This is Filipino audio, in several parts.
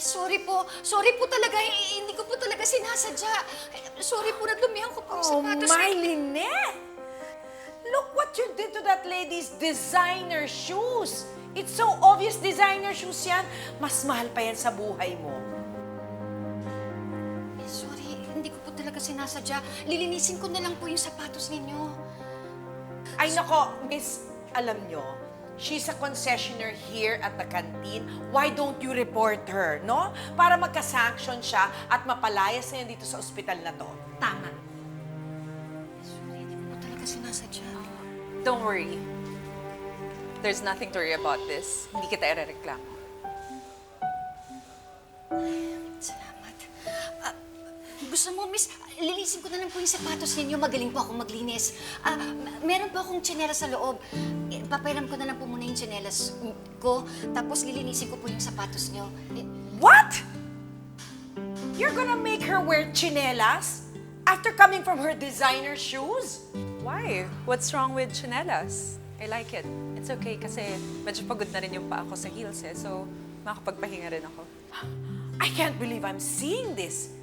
Miss, sorry po. Sorry po talaga. Hindi ko po talaga sinasadya. Sorry po, nadumihan ko po yung Oh, sapatos. my Lynette! Look what you did to that lady's designer shoes. It's so obvious designer shoes yan. Mas mahal pa yan sa buhay mo. Miss, sorry. Hindi ko po talaga sinasadya. Lilinisin ko na lang po yung sapatos ninyo. Ay nako, miss, alam nyo, she's a concessionaire here at the canteen. Why don't you report her, no? Para magka-sanction siya at mapalayas na yan dito sa ospital na to. Tama. Miss, sorry. Hindi ko po talaga sinasadya. Don't worry. There's nothing to worry about this. Hindi kita irereklamo. Salamat. Gusto mo, Miss, lilisin ko na lang po yung sapatos ninyo. Magaling po ako maglinis. Meron po akong tsinelas sa loob. Papairam ko na lang po muna yung tsinelas ko. Tapos lilinisin ko po yung sapatos nyo. What? You're gonna make her wear chinelas after coming from her designer shoes? Why? What's wrong with chinelas? I like it. It's okay kasi medyo pagod na rin yung paa ko sa heels eh. So, makakapagpahinga rin ako. I can't believe I'm seeing this.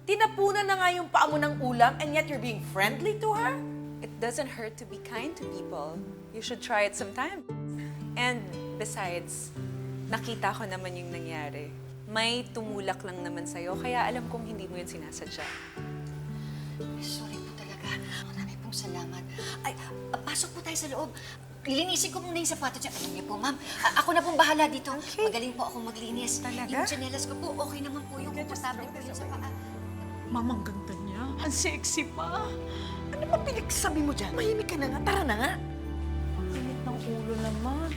Tinapunan na nga yung paa mo ng ulam and yet you're being friendly to her? It doesn't hurt to be kind to people. You should try it sometime. And besides, nakita ko naman yung nangyari. May tumulak lang naman sa'yo, kaya alam kong hindi mo yun sinasadya. Sorry po talaga. Marami pong salamat. Ay, pasok po tayo sa loob. Lilinisin ko muna yung sapatos niya. Alam niyo po, ma'am, ako na pong bahala dito. Okay. Magaling po akong maglinis. Talaga? Yung tsinelas ko po, okay naman po yung komportable po yun sa paa. Mama, ang ganda niya. Ang sexy pa. Ano ba pinagsasabi mo dyan? Mahimik ka na nga. Tara na nga. Init ng ulo naman.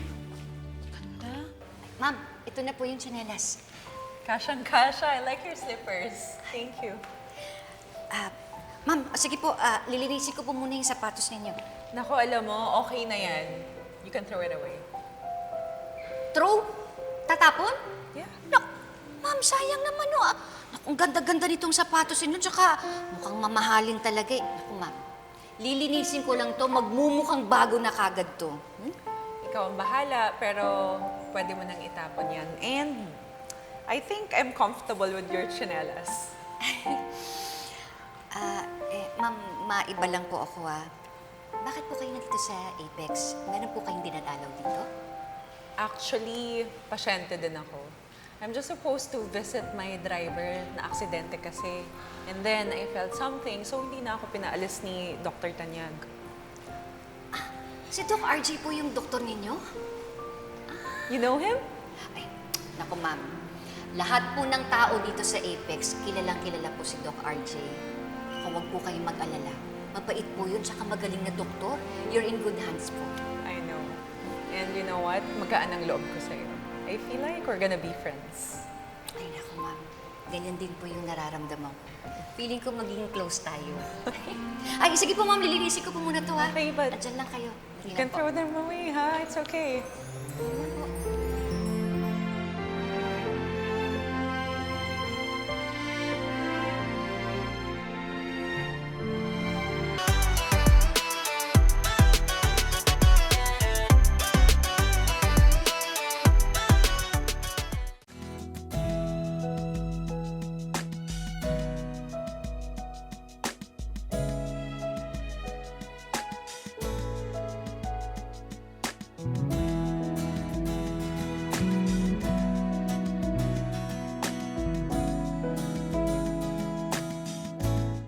Ganda. Ma'am, ito na po yung tsinelas. Kasyang-kasya. I like your slippers. Thank you. Ma'am, sige po, lilinisin ko po muna yung sapatos ninyo. Naku, alam mo, okay na yan. You can throw it away. Throw? Tatapon? Yeah. Nak, ma'am, sayang naman o. Naku, ang ganda-ganda nitong sapatos ninyo, tsaka mukhang mamahalin talaga eh. Naku, ma'am, lilinisin ko lang to, magmumukhang bago na kagad to. Ikaw ang bahala, pero pwede mo nang itapon yan. And I think I'm comfortable with your chinelas. Ma'am, maiba lang po ako Bakit po kayo nandito sa Apex? Meron po kayong dinadalaw dito? Actually, pasyente din ako. I'm just supposed to visit my driver na aksidente kasi. And then, I felt something, so hindi na ako pinaalis ni Dr. Tanyag. Si Doc RJ po yung doktor ninyo? You know him? Ay, naku ma'am. Lahat po ng tao dito sa Apex, kilalang kilala po si Doc RJ. Huwag po kayong mag-alala. Mabait po yun, tsaka magaling na doktor. You're in good hands po. I know. And you know what? Magaan ang loob ko sa'yo. I feel like we're gonna be friends. Ay, naku ma'am. Ganyan din po yung nararamdaman ko. Feeling ko magiging close tayo. Ay, sige po ma'am, lilinisin ko po muna to Okay, but- Andyan lang kayo. You can throw them away, ha? It's okay. Ano po?